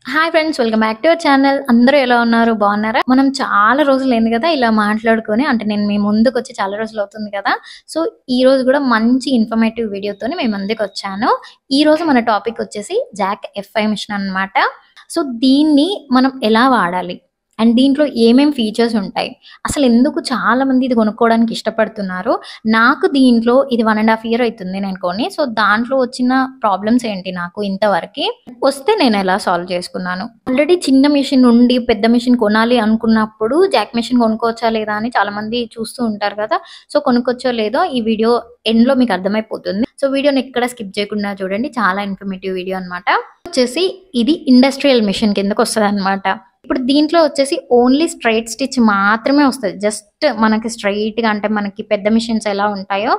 Hi friends, welcome back to our channel. అందరూ ఎలా ఉన్నారు? బాగున్నారా? మనం చాలా రోజులైంది కదా ఇలా మాట్లాడుకొని. అంటే నేను మీ ముందుకు వచ్చి చాలా రోజులు అవుతుంది కదా. సో ఈ రోజు కూడా మంచి ఇన్ఫర్మేటివ్ వీడియోతోని మేము ముందుకు వచ్చాను. ఈ రోజు మన టాపిక్ వచ్చేసి జాక్ F5 మిషన్ అన్నమాట. సో దీన్ని మనం ఎలా వాడాలి అండ్ దీంట్లో ఏమేం ఫీచర్స్ ఉంటాయి, అసలు ఎందుకు చాలా మంది ఇది కొనుక్కోవడానికి ఇష్టపడుతున్నారు, నాకు దీంట్లో ఇది 1.5 year అవుతుంది నేను కొని. సో దాంట్లో వచ్చిన ప్రాబ్లమ్స్ ఏంటి, నాకు ఇంతవరకు వస్తే నేను ఎలా సాల్వ్ చేసుకున్నాను. ఆల్రెడీ చిన్న మిషన్ నుండి పెద్ద మిషన్ కొనాలి అనుకున్నప్పుడు జాక్ మిషన్ కొనుక్కోవచ్చా లేదా అని చాలా మంది చూస్తూ ఉంటారు కదా. సో కొనుక్కోవచ్చో లేదో ఈ వీడియో ఎండ్ లో మీకు అర్థమైపోతుంది. సో వీడియోని ఎక్కడ స్కిప్ చేయకుండా చూడండి, చాలా ఇన్ఫర్మేటివ్ వీడియో అన్నమాట. వచ్చేసి ఇది ఇండస్ట్రియల్ మిషన్ కిందకు వస్తుంది అనమాట. ఇప్పుడు దీంట్లో వచ్చేసి ఓన్లీ స్ట్రైట్ స్టిచ్ మాత్రమే వస్తుంది. జస్ట్ మనకి స్ట్రైట్ గా, అంటే మనకి పెద్ద మిషన్స్ ఎలా ఉంటాయో,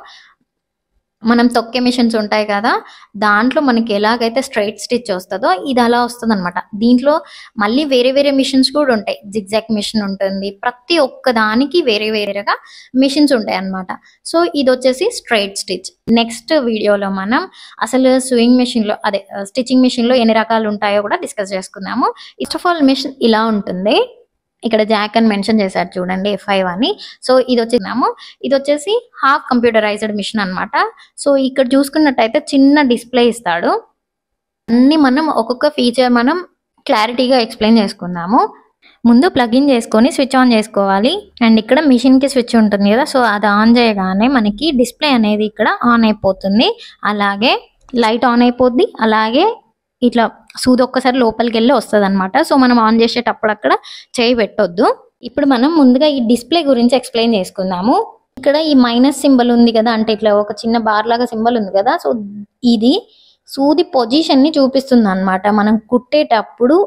మనం తొక్కే మిషన్స్ ఉంటాయి కదా, దాంట్లో మనకి ఎలాగైతే స్ట్రైట్ స్టిచ్ వస్తుందో ఇది అలా వస్తుంది అనమాట. దీంట్లో మళ్ళీ వేరే వేరే మిషన్స్ కూడా ఉంటాయి. జిగ్జాక్ మిషన్ ఉంటుంది, ప్రతి ఒక్క దానికి వేరే వేరేగా మిషన్స్ ఉంటాయి అన్నమాట. సో ఇది వచ్చేసి స్ట్రైట్ స్టిచ్. నెక్స్ట్ వీడియోలో మనం అసలు స్వింగ్ మిషన్ లో, అదే స్టిచింగ్ మిషన్ లో ఎన్ని రకాలు ఉంటాయో కూడా డిస్కస్ చేసుకుందాము. ఫస్ట్ ఆఫ్ ఆల్ మిషన్ ఇలా ఉంటుంది. ఇక్కడ జాక్ అని మెన్షన్ చేశారు చూడండి, F5 అని. సో ఇది వచ్చేసి హాఫ్ కంప్యూటరైజ్డ్ మిషన్ అన్నమాట. సో ఇక్కడ చూసుకున్నట్టయితే చిన్న డిస్ప్లే ఇస్తాడు. అన్ని మనం ఒక్కొక్క ఫీచర్ మనం క్లారిటీగా ఎక్స్ప్లెయిన్ చేసుకుందాము. ముందు ప్లగిన్ చేసుకొని స్విచ్ ఆన్ చేసుకోవాలి. అండ్ ఇక్కడ మిషన్ కి స్విచ్ ఉంటుంది కదా, సో అది ఆన్ చేయగానే మనకి డిస్ప్లే అనేది ఇక్కడ ఆన్ అయిపోతుంది. అలాగే లైట్ ఆన్ అయిపోద్ది. అలాగే ఇట్లా సూది ఒక్కసారి లోపలికి వెళ్ళి వస్తుంది అనమాట. సో మనం ఆన్ చేసేటప్పుడు అక్కడ చేయి పెట్టొద్దు. ఇప్పుడు మనం ముందుగా ఈ డిస్ప్లే గురించి ఎక్స్ప్లెయిన్ చేసుకుందాము. ఇక్కడ ఈ మైనస్ సింబల్ ఉంది కదా, అంటే ఇట్లా ఒక చిన్న బార్ లాగా సింబల్ ఉంది కదా. సో ఇది సూది పొజిషన్ ని చూపిస్తుంది అనమాట. మనం కుట్టేటప్పుడు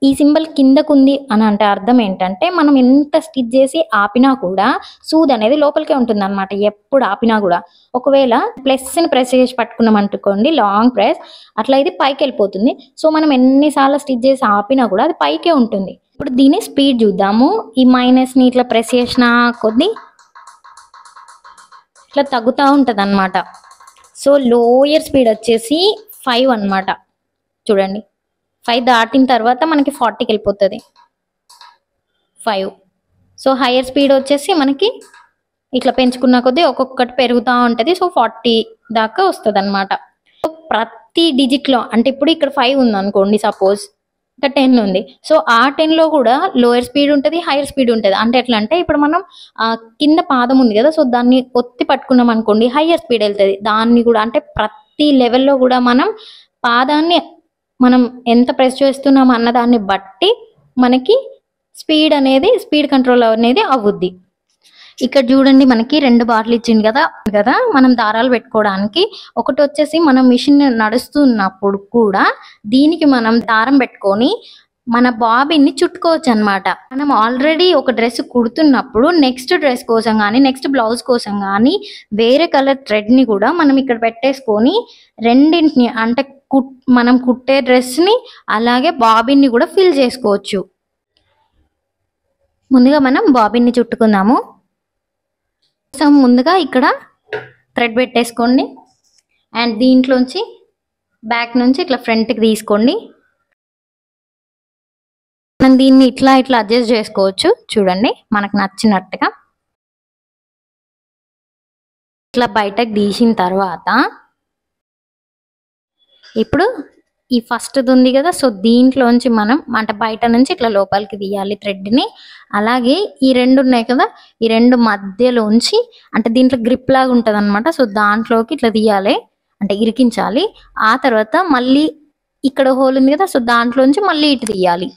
ఈ సింబల్ కిందకుంది అని అంటే అర్థం ఏంటంటే, మనం ఎంత స్టిచ్ చేసి ఆపినా కూడా సూది అనేది లోపలికే ఉంటుంది అనమాట. ఎప్పుడు ఆపినా కూడా ఒకవేళ ప్లస్ ని ప్రెస్ చేసి పట్టుకున్నాం అనుకోండి, లాంగ్ ప్రెస్, అట్లా ఇది పైకి వెళ్ళిపోతుంది. సో మనం ఎన్నిసార్లు స్టిచ్ చేసి ఆపినా కూడా అది పైకే ఉంటుంది. ఇప్పుడు దీని స్పీడ్ చూద్దాము. ఈ మైనస్ ని ఇట్లా ప్రెస్ చేసిన కొద్ది ఇట్లా తగ్గుతూ ఉంటుంది అనమాట. సో లోయర్ స్పీడ్ వచ్చేసి 5 అనమాట. చూడండి, 5 దాటిన తర్వాత మనకి 40కి వెళ్ళిపోతుంది 5. సో హైయర్ స్పీడ్ వచ్చేసి మనకి ఇట్లా పెంచుకున్న కొద్దీ ఒక్కొక్కటి పెరుగుతూ ఉంటుంది. సో 40 దాకా వస్తుంది అనమాట. ప్రతి డిజిట్లో, అంటే ఇప్పుడు ఇక్కడ 5 ఉంది అనుకోండి, సపోజ్ ఇక్కడ 10 ఉంది. సో ఆ 10లో కూడా లోయర్ స్పీడ్ ఉంటుంది, హైయర్ స్పీడ్ ఉంటుంది. అంటే ఎట్లా అంటే, ఇప్పుడు మనం కింద పాదం ఉంది కదా, సో దాన్ని ఒత్తి పట్టుకున్నాం అనుకోండి, హైయర్ స్పీడ్ వెళ్తుంది. దాన్ని కూడా అంటే ప్రతి లెవెల్లో కూడా మనం పాదాన్ని మనం ఎంత ప్రెస్ చేస్తున్నాం అన్న దాన్ని బట్టి మనకి స్పీడ్ కంట్రోల్ అనేది అవుద్ది. ఇక్కడ చూడండి, మనకి 2 బార్లు ఇచ్చింది కదా మనం దారాలు పెట్టుకోవడానికి. ఒకటి వచ్చేసి మనం మిషన్ నడుస్తున్నప్పుడు కూడా దీనికి మనం దారం పెట్టుకొని మన బాబిన్ని చుట్టుకోవచ్చు అనమాట. మనం ఆల్రెడీ ఒక డ్రెస్ కుడుతున్నప్పుడు నెక్స్ట్ డ్రెస్ కోసం కానీ, నెక్స్ట్ బ్లౌజ్ కోసం కానీ వేరే కలర్ థ్రెడ్ ని కూడా మనం ఇక్కడ పెట్టేసుకొని రెండింటిని, అంటే మనం కుట్టే డ్రెస్ ని అలాగే బాబిన్ ని కూడా ఫిల్ చేసుకోవచ్చు. ముందుగా మనం బాబిన్ ని చుట్టుకుందాము. ముందుగా ఇక్కడ థ్రెడ్ పెట్టేసుకోండి. అండ్ దీంట్లోంచి బ్యాక్ నుంచి ఇట్లా ఫ్రంట్కి తీసుకోండి. మనం దీన్ని ఇట్లా అడ్జస్ట్ చేసుకోవచ్చు. చూడండి, మనకు నచ్చినట్టుగా ఇట్లా బయటకు తీసిన తర్వాత ఇప్పుడు ఈ ఫస్ట్ ఉంది కదా, సో దీంట్లోంచి మనం అంటే బయట నుంచి ఇట్లా లోపలికి తీయాలి థ్రెడ్ని. అలాగే ఈ 2 ఉన్నాయి కదా, ఈ 2 మధ్యలోంచి, అంటే దీంట్లో గ్రిప్ లాగా ఉంటుంది అనమాట. సో దాంట్లోకి ఇట్లా తీయాలి, అంటే ఇరికించాలి. ఆ తర్వాత మళ్ళీ ఇక్కడ హోల్ ఉంది కదా, సో దాంట్లోంచి మళ్ళీ ఇటు తీయాలి.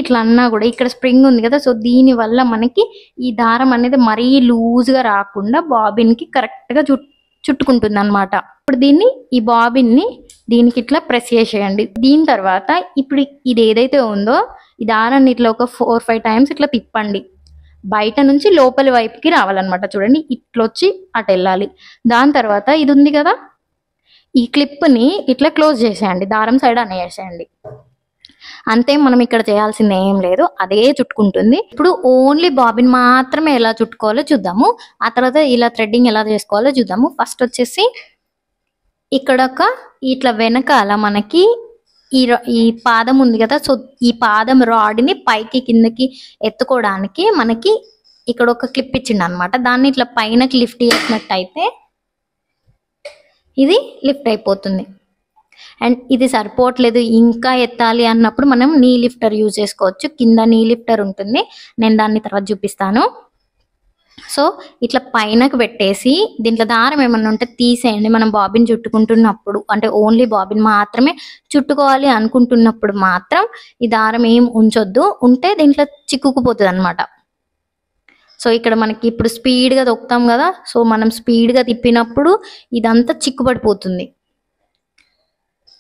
ఇట్లా అన్నా కూడా ఇక్కడ స్ప్రింగ్ ఉంది కదా, సో దీని వల్ల మనకి ఈ దారం అనేది మరీ లూజ్గా రాకుండా బాబిన్కి కరెక్ట్గా చుట్టుకుంటుంది అనమాట. ఇప్పుడు ఈ బాబిన్ని దీనికి ఇట్లా ప్రెస్ చేసేయండి. దీని తర్వాత ఇప్పుడు ఇది ఏదైతే ఉందో ఈ దారాన్ని ఇట్లా ఒక 4-5 టైమ్స్ ఇట్లా తిప్పండి. బయట నుంచి లోపలి వైపుకి రావాలన్నమాట. చూడండి, ఇట్లొచ్చి అటు వెళ్ళాలి. దాని తర్వాత ఇది ఉంది కదా, ఈ క్లిప్ని ఇట్లా క్లోజ్ చేసేయండి, దారం సైడ్ అనేసేయండి. అంతే, మనం ఇక్కడ చేయాల్సింది ఏం లేదు, అదే చుట్టుకుంటుంది. ఇప్పుడు ఓన్లీ బాబిన్ మాత్రమే ఎలా చుట్టుకోవాలో చూద్దాము. ఆ తర్వాత ఇలా థ్రెడ్డింగ్ ఎలా చేసుకోవాలో చూద్దాము. ఫస్ట్ వచ్చేసి ఇక్కడ ఇట్లా వెనకాల మనకి ఈ పాదం ఉంది కదా, సో ఈ పాదం రాడ్ని పైకి కిందకి ఎత్తుకోవడానికి మనకి ఇక్కడ ఒక క్లిప్ ఇచ్చిండు అనమాట. దాన్ని ఇట్లా పైనకి లిఫ్ట్ చేసినట్టయితే ఇది లిఫ్ట్ అయిపోతుంది. అండ్ ఇది సరిపోవట్లేదు ఇంకా ఎత్తాలి అన్నప్పుడు మనం నీ లిఫ్టర్ యూజ్ చేసుకోవచ్చు. కింద నీ లిఫ్టర్ ఉంటుంది, నేను దాన్ని తర్వాత చూపిస్తాను. సో ఇట్లా పైనకు పెట్టేసి దీంట్లో దారం ఏమన్నా ఉంటే తీసేయండి. మనం బాబిన్ చుట్టుకుంటున్నప్పుడు, అంటే ఓన్లీ బాబిన్ మాత్రమే చుట్టుకోవాలి అనుకుంటున్నప్పుడు మాత్రం ఈ దారం ఏం ఉంచొద్దు, ఉంటే దీంట్లో చిక్కుకుపోతుంది అనమాట. సో ఇక్కడ మనకి ఇప్పుడు స్పీడ్గా తొక్కుతాం కదా, సో మనం స్పీడ్గా తిప్పినప్పుడు ఇదంతా చిక్కుపడిపోతుంది.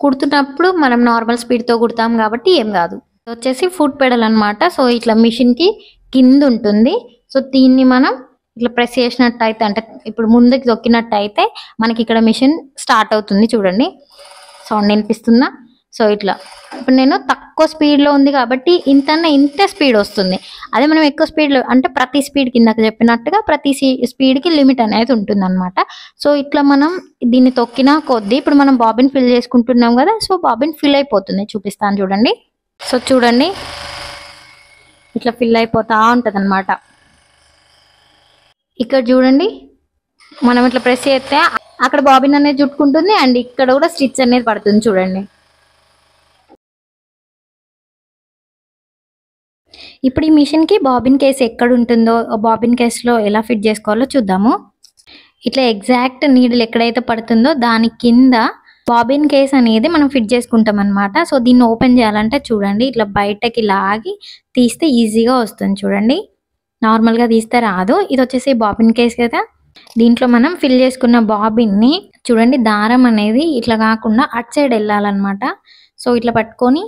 కుడుతున్నప్పుడు మనం నార్మల్ స్పీడ్తో కుడతాం కాబట్టి ఏం కాదు. వచ్చేసి ఫుట్ పెడల్ అనమాట. సో ఇట్లా మిషన్కి కింద ఉంటుంది. సో దీన్ని మనం ఇట్లా ప్రెస్ చేసినట్టయితే, అంటే ఇప్పుడు ముందుకు తొక్కినట్టయితే మనకి ఇక్కడ మిషన్ స్టార్ట్ అవుతుంది. చూడండి సౌండ్ వినిపిస్తుందా? సో ఇట్లా ఇప్పుడు నేను తక్కువ స్పీడ్లో ఉంది కాబట్టి ఇంతే స్పీడ్ వస్తుంది. అదే మనం ఎక్కువ స్పీడ్లో అంటే ప్రతి స్పీడ్ కిందకి చెప్పినట్టుగా ప్రతి స్పీడ్కి లిమిట్ అనేది ఉంటుంది అనమాట. సో ఇట్లా మనం దీన్ని తొక్కినా కొద్దీ ఇప్పుడు మనం బాబిన్ ఫిల్ చేసుకుంటున్నాం కదా, సో బాబిన్ ఫిల్ అయిపోతుంది. చూపిస్తాను చూడండి. సో చూడండి ఇట్లా ఫిల్ అయిపోతా ఉంటుంది అనమాట. ఇక్కడ చూడండి మనం ఇట్లా ప్రెస్ చేస్తే అక్కడ బాబిన్ అనేది చుట్టుకుంటుంది అండ్ ఇక్కడ కూడా స్టిచ్ అనేది పడుతుంది. చూడండి ఇప్పుడు ఈ మిషన్కి బాబిన్ కేస్ ఎక్కడ ఉంటుందో, బాబిన్ కేస్లో ఎలా ఫిట్ చేసుకోవాలో చూద్దాము. ఇట్లా ఎగ్జాక్ట్ నీడిల్ ఎక్కడైతే పడుతుందో దాని కింద బాబిన్ కేస్ అనేది మనం ఫిట్ చేసుకుంటాం అనమాట. సో దీన్ని ఓపెన్ చేయాలంటే చూడండి ఇట్లా బయటకి లాగి తీస్తే ఈజీగా వస్తుంది. చూడండి నార్మల్గా తీస్తే రాదు. ఇది వచ్చేసి బాబిన్ కేస్ కదా, దీంట్లో మనం ఫిల్ చేసుకున్న బాబిన్ని చూడండి దారం అనేది ఇట్లా కాకుండా అటు సైడ్ వెళ్ళాలన్నమాట. సో ఇట్లా పట్టుకొని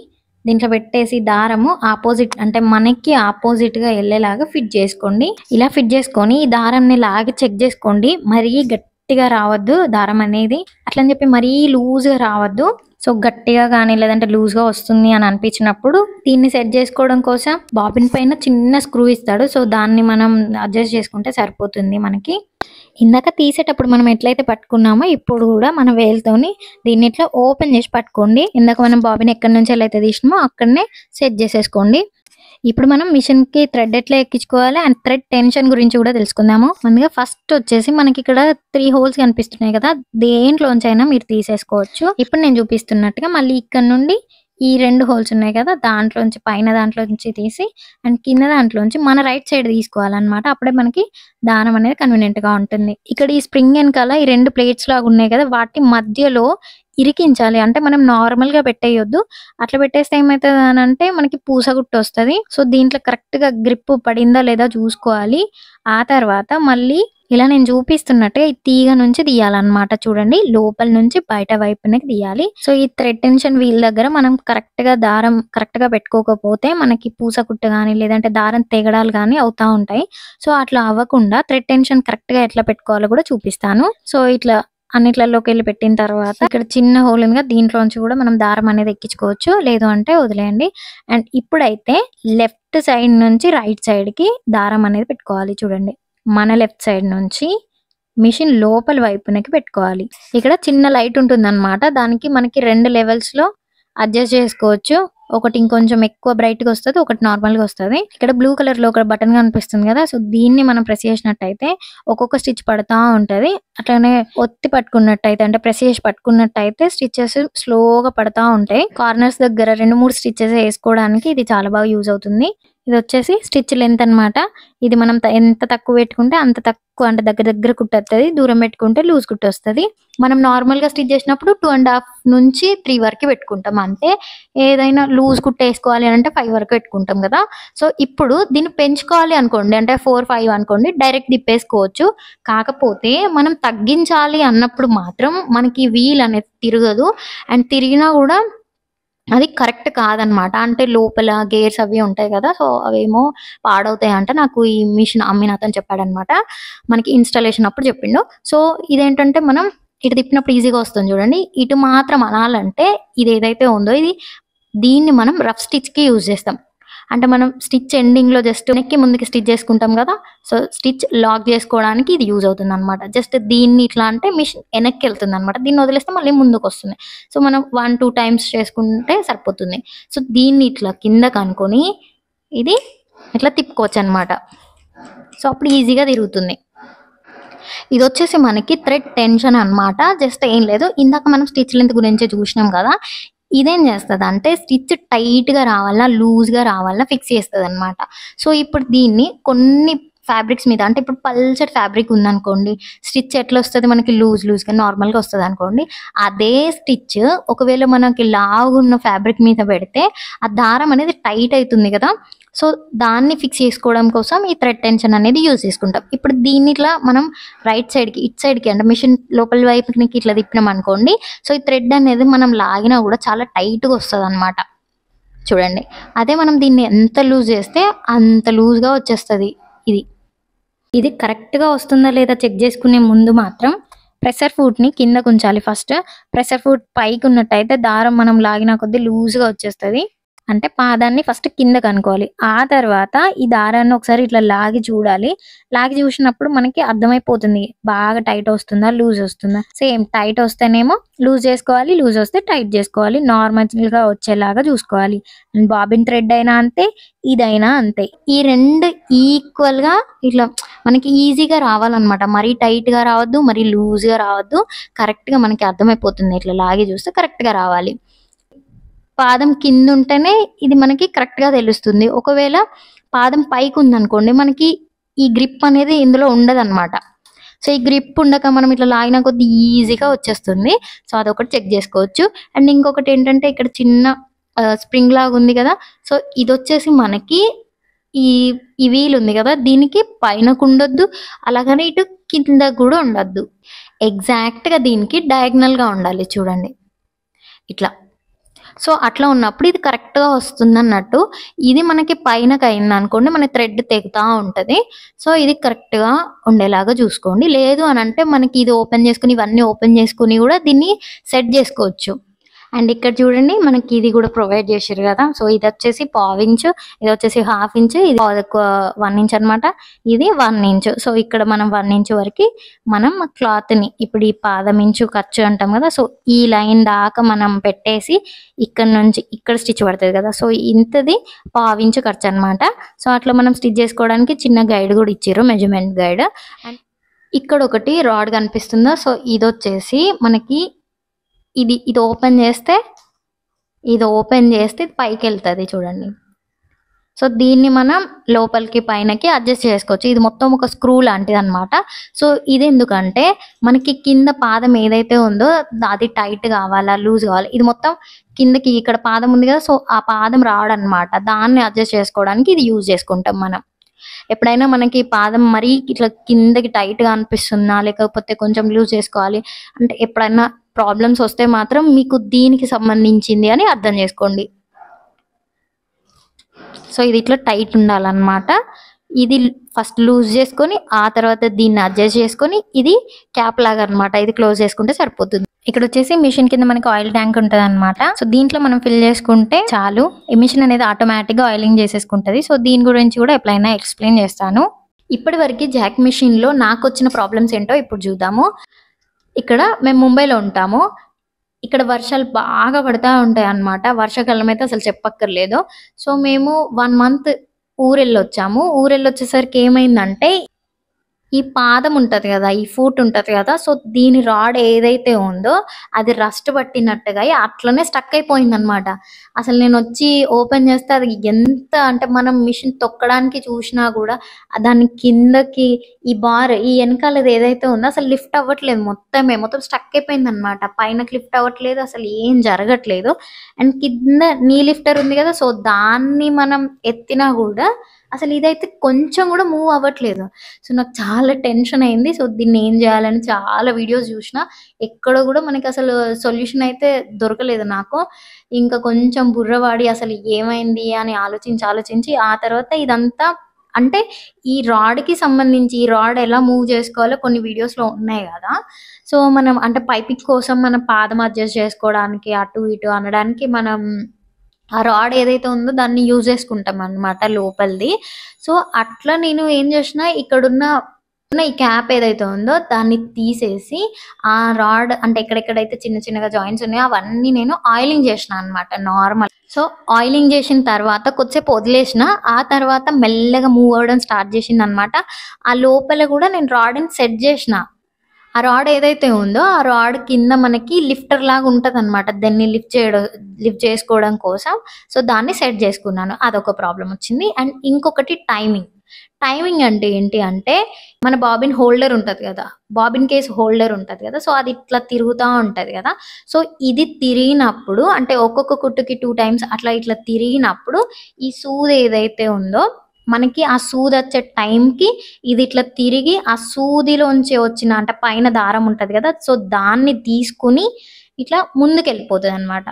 దీంట్లో పెట్టేసి దారము ఆపోజిట్, అంటే మనకి ఆపోజిట్గా వెళ్ళేలాగా ఫిట్ చేసుకోండి. ఇలా ఫిట్ చేసుకొని ఈ దారంని లాగి చెక్ చేసుకోండి. మరీ గట్టిగా రావద్దు దారం అనేది, అట్లని చెప్పి మరీ లూజ్గా రావద్దు. సో గట్టిగా కానీ లేదంటే లూజ్గా వస్తుంది అని అనిపించినప్పుడు దీన్ని సెట్ చేసుకోవడం కోసం బాబిన్ పైన చిన్న స్క్రూ ఇస్తాడు. సో దాన్ని మనం అడ్జస్ట్ చేసుకుంటే సరిపోతుంది మనకి. ఇందాక తీసేటప్పుడు మనం ఎట్లయితే పట్టుకున్నామో ఇప్పుడు కూడా మన వేలుతోని దీన్ని ఇట్లా ఓపెన్ చేసి పట్టుకోండి. ఇందాక మనం బాబిన్ ఎక్కడి నుంచి అయితే తీసినామో అక్కడనే సెట్ చేసేసుకోండి. ఇప్పుడు మనం మిషన్కి థ్రెడ్ ఎట్లా ఎక్కించుకోవాలి అండ్ థ్రెడ్ టెన్షన్ గురించి కూడా తెలుసుకుందాము. ముందుగా ఫస్ట్ వచ్చేసి మనకి ఇక్కడ 3 హోల్స్ కనిపిస్తున్నాయి కదా, దేంట్లోంచి అయినా మీరు తీసేసుకోవచ్చు. ఇప్పుడు నేను చూపిస్తున్నట్టుగా మళ్ళీ ఇక్కడ నుండి ఈ 2 హోల్స్ ఉన్నాయి కదా, దాంట్లోంచి పైన దాంట్లోంచి తీసి అండ్ కింద దాంట్లోంచి మన రైట్ సైడ్ తీసుకోవాలన్నమాట. అప్పుడే మనకి దారం అనేది కన్వీనియంట్గా ఉంటుంది. ఇక్కడ ఈ స్ప్రింగ్ వెనకాల ఈ 2 ప్లేట్స్ లాగా ఉన్నాయి కదా, వాటి మధ్యలో ఇరికించాలి. అంటే మనం నార్మల్గా పెట్టేయొద్దు, అట్లా పెట్టేస్తే ఏమవుతుంది అని అంటే మనకి పూసగుట్టు వస్తుంది. సో దీంట్లో కరెక్ట్గా గ్రిప్ పడిందా లేదా చూసుకోవాలి. ఆ తర్వాత మళ్ళీ ఇలా నేను చూపిస్తున్నట్టుగా ఈ తీగ నుంచి తీయాలన్నమాట. చూడండి లోపల నుంచి బయట వైపునకి తీయాలి. సో ఈ థ్రెడ్ టెన్షన్ వీల్ దగ్గర మనం కరెక్ట్గా దారం కరెక్ట్గా పెట్టుకోకపోతే మనకి పూసకుట్టు కానీ లేదంటే దారం తెగడాలు కానీ అవుతా ఉంటాయి. సో అట్లా అవ్వకుండా థ్రెడ్ టెన్షన్ కరెక్ట్గా ఎట్లా పెట్టుకోవాలో కూడా చూపిస్తాను. సో ఇట్లా అన్నిట్లలోకి వెళ్ళి పెట్టిన తర్వాత ఇక్కడ చిన్న హోల్ ఉందిగా, దీంట్లోంచి కూడా మనం దారం అనేది ఎక్కించుకోవచ్చు, లేదు అంటే వదిలేయండి. అండ్ ఇప్పుడైతే లెఫ్ట్ సైడ్ నుంచి రైట్ సైడ్కి దారం అనేది పెట్టుకోవాలి. చూడండి మన లెఫ్ట్ సైడ్ నుంచి మిషన్ లోపల వైపునకి పెట్టుకోవాలి. ఇక్కడ చిన్న లైట్ ఉంటుంది అనమాట, దానికి మనకి 2 లెవెల్స్లో అడ్జస్ట్ చేసుకోవచ్చు. ఒకటి ఇంకొంచెం ఎక్కువ బ్రైట్గా వస్తుంది, ఒకటి నార్మల్గా వస్తుంది. ఇక్కడ బ్లూ కలర్లో ఒక బటన్ కనిపిస్తుంది కదా, సో దీన్ని మనం ప్రెస్ చేసినట్టయితే ఒక్కొక్క స్టిచ్ పడుతూ ఉంటుంది. అట్లానే ఒత్తి పట్టుకున్నట్టయితే అంటే ప్రెస్ చేసి పట్టుకున్నట్టయితే స్టిచెస్ స్లోగా పడుతూ ఉంటాయి. కార్నర్స్ దగ్గర 2-3 స్టిచెస్ వేసుకోవడానికి ఇది చాలా బాగా యూజ్ అవుతుంది. ఇది వచ్చేసి స్టిచ్ లెంత్ అనమాట. ఇది మనం ఎంత తక్కువ పెట్టుకుంటే అంత తక్కువ, అంటే దగ్గర కుట్టు వస్తుంది, దూరం పెట్టుకుంటే లూజ్ కుట్టు వస్తుంది. మనం నార్మల్గా స్టిచ్ చేసినప్పుడు 2.5 నుంచి 3 వరకు పెట్టుకుంటాం అంతే. ఏదైనా లూజ్ కుట్టు వేసుకోవాలి అంటే 5 వరకు పెట్టుకుంటాం కదా. సో ఇప్పుడు దీన్ని పెంచుకోవాలి అనుకోండి, అంటే 4-5 అనుకోండి, డైరెక్ట్ తిప్పేసుకోవచ్చు. కాకపోతే మనం తగ్గించాలి అన్నప్పుడు మాత్రం మనకి వీల్ అనేది తిరగదు. అండ్ తిరిగినా కూడా అది కరెక్ట్ కాదనమాట. అంటే లోపల గేర్స్ అవి ఉంటాయి కదా, సో అవేమో పాడవుతాయి అంట. నాకు ఈ మిషన్ అమ్మిన అతను చెప్పాడనమాట, మనకి ఇన్స్టాలేషన్ అప్పుడు చెప్పిండు. సో ఇదేంటంటే మనం ఇటు తిప్పినప్పుడు ఈజీగా వస్తుంది. చూడండి ఇటు మాత్రం అనాలంటే ఇది ఏదైతే ఉందో దీన్ని మనం రఫ్ స్టిచ్కి యూజ్ చేస్తాం. అంటే మనం స్టిచ్ ఎండింగ్లో జస్ట్ వెనక్కి ముందుకి స్టిచ్ చేసుకుంటాం కదా, సో స్టిచ్ లాక్ చేసుకోవడానికి ఇది యూజ్ అవుతుంది అనమాట. జస్ట్ దీన్ని ఇట్లా అంటే మిషన్ వెనక్కి వెళ్తుంది అనమాట, దీన్ని వదిలేస్తే మళ్ళీ ముందుకు వస్తుంది. సో మనం 1-2 టైమ్స్ చేసుకుంటే సరిపోతుంది. సో దీన్ని ఇట్లా కిందకి అనుకొని ఇది ఇట్లా తిప్పుకోవచ్చు అనమాట. సో అప్పుడు ఈజీగా తిరుగుతుంది. ఇది వచ్చేసి మనకి థ్రెడ్ టెన్షన్ అనమాట. జస్ట్ ఏం లేదు, ఇందాక మనం స్టిచ్ లెంత్ గురించి చూసినాం కదా, ఇదేం చేస్తుంది అంటే స్టిచ్ టైట్గా రావాలా లూజ్గా రావాలా ఫిక్స్ చేస్తుంది అనమాట. సో ఇప్పుడు దీన్ని కొన్ని ఫ్యాబ్రిక్స్ మీద, అంటే ఇప్పుడు పల్చటి ఫ్యాబ్రిక్ ఉందనుకోండి, స్టిచ్ ఎట్లా వస్తుంది మనకి లూజ్గా నార్మల్గా వస్తుంది అనుకోండి. అదే స్టిచ్ ఒకవేళ మనకి లావున్న ఫ్యాబ్రిక్ మీద పెడితే ఆ దారం అనేది టైట్ అవుతుంది కదా, సో దాన్ని ఫిక్స్ చేసుకోవడం కోసం ఈ థ్రెడ్ టెన్షన్ అనేది యూజ్ చేసుకుంటాం. ఇప్పుడు దీన్ని ఇట్లా మనం రైట్ సైడ్కి ఇటు సైడ్కి అంటే మిషన్ లోపల వైపుకి ఇట్లా తిప్పినాం అనుకోండి, సో ఈ థ్రెడ్ అనేది మనం లాగినా కూడా చాలా టైట్గా వస్తుంది అనమాట. చూడండి, అదే మనం దీన్ని ఎంత లూజ్ చేస్తే అంత లూజ్గా వచ్చేస్తుంది. ఇది కరెక్ట్గా వస్తుందా లేదా చెక్ చేసుకునే ముందు మాత్రం ప్రెషర్ ఫుట్ని కిందకు ఉంచాలి. ఫస్ట్ ప్రెషర్ ఫుట్ పైకి ఉన్నట్టయితే దారం మనం లాగిన కొద్దీ లూజ్గా వచ్చేస్తుంది. అంటే పాదాన్ని ఫస్ట్ కిందకు అనుకోవాలి, ఆ తర్వాత ఈ దారాన్ని ఒకసారి ఇట్లా లాగి చూడాలి. లాగి చూసినప్పుడు మనకి అర్థమైపోతుంది బాగా టైట్ వస్తుందా లూజ్ వస్తుందా. సేమ్ టైట్ వస్తేనేమో లూజ్ చేసుకోవాలి, లూజ్ వస్తే టైట్ చేసుకోవాలి, నార్మల్గా వచ్చేలాగా చూసుకోవాలి. బాబిన్ థ్రెడ్ అయినా అంతే, ఇదైనా అంతే. ఈ రెండు ఈక్వల్గా ఇట్లా మనకి ఈజీగా రావాలన్నమాట. మరీ టైట్గా రావద్దు, మరీ లూజ్గా రావద్దు, కరెక్ట్గా మనకి అర్థమైపోతుంది. ఇట్లా లాగి చూస్తే కరెక్ట్గా రావాలి. పాదం కింద ఉంటేనే ఇది మనకి కరెక్ట్గా తెలుస్తుంది. ఒకవేళ పాదం పైకి ఉందనుకోండి, మనకి ఈ గ్రిప్ అనేది ఇందులో ఉండదన్నమాట. సో ఈ గ్రిప్ ఉండక మనం ఇట్లా లాగిన కొద్ది ఈజీగా వచ్చేస్తుంది. సో అదొకటి చెక్ చేసుకోవచ్చు. అండ్ ఇంకొకటి ఏంటంటే ఇక్కడ చిన్న స్ప్రింగ్ లాగా ఉంది కదా, సో ఇది వచ్చేసి మనకి ఈ వీల్ ఉంది కదా, దీనికి పైనకు ఉండొద్దు, అలాగనే ఇటు కింద కూడా ఉండొద్దు. ఎగ్జాక్ట్గా దీనికి డయాగ్నల్గా ఉండాలి. చూడండి ఇట్లా. సో అట్లా ఉన్నప్పుడు ఇది కరెక్ట్గా వస్తుంది అన్నట్టు. ఇది మనకి పైనకి అయింది అనుకోండి, మన థ్రెడ్ తెగుతూ ఉంటుంది. సో ఇది కరెక్ట్గా ఉండేలాగా చూసుకోండి. లేదు అని అంటే మనకి ఇది ఓపెన్ చేసుకుని ఇవన్నీ ఓపెన్ చేసుకుని కూడా దీన్ని సెట్ చేసుకోవచ్చు. అండ్ ఇక్కడ చూడండి మనకి ఇది కూడా ప్రొవైడ్ చేసారు కదా. సో ఇది వచ్చేసి 1/2 ఇంచు, ఇది వచ్చేసి 1/2 ఇంచు, ఇది 1 ఇంచ్ అనమాట, ఇది 1 ఇంచు. సో ఇక్కడ మనం 1 ఇంచు వరకు మనం క్లాత్ని ఇప్పుడు ఈ పాదం ఇంచు ఖర్చు అంటాం కదా, సో ఈ లైన్ దాకా మనం పెట్టేసి ఇక్కడ నుంచి ఇక్కడ స్టిచ్ పడుతుంది కదా, సో ఇంతది 1/2 ఇంచు ఖర్చు అనమాట. సో అట్లా మనం స్టిచ్ చేసుకోవడానికి చిన్న గైడ్ కూడా ఇచ్చారు, మెజర్మెంట్ గైడ్. అండ్ ఇక్కడ ఒకటి రాడ్ కనిపిస్తుందా, సో ఇది వచ్చేసి మనకి ఇది ఓపెన్ చేస్తే ఇది పైకి వెళ్తుంది చూడండి. సో దీన్ని మనం లోపలికి పైనకి అడ్జస్ట్ చేసుకోవచ్చు. ఇది మొత్తం ఒక స్క్రూ లాంటిది అనమాట. సో ఇది ఎందుకంటే మనకి కింద పాదం ఏదైతే ఉందో అది టైట్ కావాలా లూజ్ కావాలి, ఇది మొత్తం కిందకి ఇక్కడ పాదం ఉంది కదా, సో ఆ పాదం రావడనమాట, దాన్ని అడ్జస్ట్ చేసుకోవడానికి ఇది యూజ్ చేసుకుంటాం మనం. ఎప్పుడైనా మనకి పాదం మరీ ఇట్లా కిందకి టైట్గా అనిపిస్తున్నా లేకపోతే కొంచెం లూజ్ చేసుకోవాలి అంటే ఎప్పుడైనా ప్రాబ్లమ్స్ వస్తే మాత్రం మీకు దీనికి సంబంధించింది అని అర్థం చేసుకోండి. సో ఇది ఇట్లా టైట్ ఉండాలన్నమాట. ఇది ఫస్ట్ లూజ్ చేసుకొని ఆ తర్వాత దీన్ని అడ్జస్ట్ చేసుకొని ఇది క్యాప్ లాగా అనమాట, ఇది క్లోజ్ చేసుకుంటే సరిపోతుంది. ఇక్కడ వచ్చేసి మిషన్ కింద మనకి ఆయిల్ ట్యాంక్ ఉంటుంది అనమాట. సో దీంట్లో మనం ఫిల్ చేసుకుంటే చాలు, ఈ మిషన్ అనేది ఆటోమేటిక్గా ఆయిలింగ్ చేసేసుకుంటుంది. సో దీని గురించి కూడా ఎప్పుడైనా ఎక్స్ప్లెయిన్ చేస్తాను. ఇప్పటి వరకు జాక్ మిషన్లో నాకు వచ్చిన ప్రాబ్లమ్స్ ఏంటో ఇప్పుడు చూద్దాము. ఇక్కడ మేము ముంబైలో ఉంటాము, ఇక్కడ వర్షాలు బాగా పడతా ఉంటాయి అన్నమాట. వర్షాకాలం అయితే అసలు చెప్పక్కర్లేదు. సో మేము 1 మంత్ ఊరెళ్ళొచ్చాము. ఊరెళ్ళొచ్చేసరికి ఏమైందంటే ఈ పాదం ఉంటుంది కదా, ఈ ఫూట్ ఉంటుంది కదా, సో దీని రాడ్ ఏదైతే ఉందో అది రస్ట్ పట్టినట్టుగా అట్లనే స్టక్ అయిపోయింది అనమాట. అసలు నేను వచ్చి ఓపెన్ చేస్తే అది ఎంత అంటే మనం మిషన్ తొక్కడానికి చూసినా కూడా దాని కిందకి ఈ బార్ ఈ వెనకాలది ఏదైతే ఉందో అసలు లిఫ్ట్ అవ్వట్లేదు, మొత్తం స్టక్ అయిపోయింది అనమాట. పైనకి లిఫ్ట్ అవ్వట్లేదు, అసలు ఏం జరగట్లేదు. అండ్ కింద నీ లిఫ్టర్ ఉంది కదా, సో దాన్ని మనం ఎత్తినా కూడా అసలు ఇదైతే కొంచెం కూడా మూవ్ అవ్వట్లేదు. సో నాకు చాలా టెన్షన్ అయింది. సో దీన్ని ఏం చేయాలని చాలా వీడియోస్ చూసిన, ఎక్కడ కూడా మనకి అసలు సొల్యూషన్ అయితే దొరకలేదు నాకు. ఇంకా కొంచెం బుర్రవాడి అసలు ఏమైంది అని ఆలోచించి ఆ తర్వాత ఇదంతా అంటే ఈ రాడ్కి సంబంధించి ఈ రాడ్ ఎలా మూవ్ చేసుకోవాలో కొన్ని వీడియోస్లో ఉన్నాయి కదా. సో మనం అంటే పైపింగ్ కోసం మనం పాదం అడ్జస్ట్ చేసుకోవడానికి అటు ఇటు అనడానికి మనం ఆ రాడ్ ఏదైతే ఉందో దాన్ని యూజ్ చేసుకుంటాం అనమాట లోపలిది. సో అట్లా నేను ఏం చేసిన, ఇక్కడున్న ఈ క్యాప్ ఏదైతే ఉందో దాన్ని తీసేసి ఆ రాడ్ అంటే ఎక్కడెక్కడైతే చిన్న చిన్నగా జాయింట్స్ ఉన్నాయో అవన్నీ నేను ఆయిలింగ్ చేసిన అనమాట నార్మల్. సో ఆయిలింగ్ చేసిన తర్వాత కొద్దిసేపు వదిలేసిన, ఆ తర్వాత మెల్లగా మూవ్ అవ్వడం స్టార్ట్ చేసింది అనమాట. ఆ లోపల కూడా నేను రాడ్ని సెట్ చేసిన. ఆ రాడ్ ఏదైతే ఉందో ఆ రాడ్ కింద మనకి లిఫ్టర్ లాగా ఉంటుంది అనమాట, దాన్ని లిఫ్ట్ చేసుకోవడం కోసం. సో దాన్ని సెట్ చేసుకున్నాను, అదొక ప్రాబ్లం వచ్చింది. అండ్ ఇంకొకటి టైమింగ్ అంటే ఏంటి అంటే, మన బాబిన్ హోల్డర్ ఉంటుంది కదా, బాబిన్ కేస్ హోల్డర్ ఉంటుంది కదా, సో అది ఇట్లా తిరుగుతూ ఉంటుంది కదా. సో ఇది తిరిగినప్పుడు అంటే ఒక్కొక్క కుట్టుకి 2 times అట్లా ఇట్లా తిరిగినప్పుడు ఈ సూది ఏదైతే ఉందో మనకి ఆ సూది వచ్చే టైంకి ఇది ఇట్లా తిరిగి ఆ సూదిలోంచి వచ్చిన అంటే పైన దారం ఉంటుంది కదా, సో దాన్ని తీసుకుని ఇట్లా ముందుకు వెళ్ళిపోతుంది అనమాట.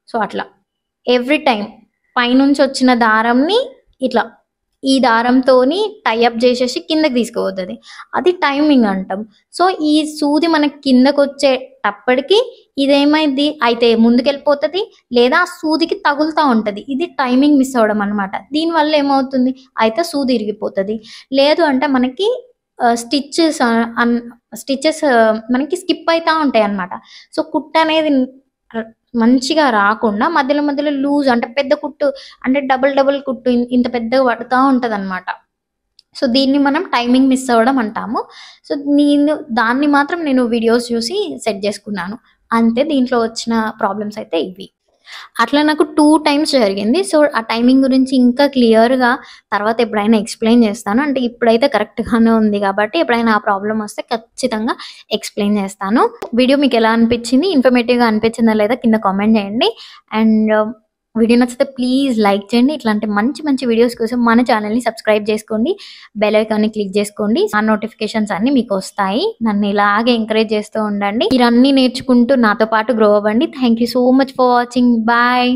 సో అట్లా ఎవ్రీ టైం పైనుంచి వచ్చిన దారంని ఇట్లా ఈ దారంతోని టైఅప్ చేసేసి కిందకి తీసుకుపోతుంది, అది టైమింగ్ అంటాం. సో ఈ సూది మనకి కిందకు వచ్చేటప్పటికి ఇదేమైంది అయితే ముందుకెళ్ళిపోతుంది, లేదా ఆ సూదికి తగులుతూ ఉంటుంది. ఇది టైమింగ్ మిస్ అవ్వడం అనమాట. దీనివల్ల ఏమవుతుంది అయితే సూది ఇరిగిపోతుంది, లేదు అంటే మనకి స్టిచ్చెస్ మనకి స్కిప్ అవుతూ ఉంటాయి అన్నమాట. సో కుట్టు అనేది మంచిగా రాకుండా మధ్యలో మధ్యలో లూజ్ అంటే పెద్ద కుట్టు అంటే డబుల్ కుట్టు ఇంత పెద్దగా పడుతూ ఉంటుంది అనమాట. సో దీన్ని మనం టైమింగ్ మిస్ అవ్వడం అంటాము. సో దాన్ని మాత్రం నేను వీడియోస్ చూసి సెట్ చేసుకున్నాను అంతే. దీంట్లో వచ్చిన ప్రాబ్లమ్స్ అయితే ఇవి. అట్లా నాకు 2 times జరిగింది. సో ఆ టైమింగ్ గురించి ఇంకా క్లియర్గా తర్వాత ఎప్పుడైనా ఎక్స్ప్లెయిన్ చేస్తాను. అంటే ఇప్పుడైతే కరెక్ట్గానే ఉంది కాబట్టి ఎప్పుడైనా ఆ ప్రాబ్లం వస్తే ఖచ్చితంగా ఎక్స్ప్లెయిన్ చేస్తాను. వీడియో మీకు ఎలా అనిపించింది, ఇన్ఫర్మేటివ్గా అనిపించిందా లేదా కింద కామెంట్ చేయండి. అండ్ వీడియో నచ్చితే ప్లీజ్ లైక్ చేయండి. ఇట్లాంటి మంచి మంచి వీడియోస్ కోసం మన ఛానల్ని సబ్స్క్రైబ్ చేసుకోండి, బెల్ ఐకాన్ని క్లిక్ చేసుకోండి. ఆ నోటిఫికేషన్స్ అన్ని మీకు వస్తాయి. నన్ను ఇలాగే ఎంకరేజ్ చేస్తూ ఉండండి. మీరన్నీ నేర్చుకుంటూ నాతో పాటు గ్రో అవ్వండి. Thank you so much for watching. Bye.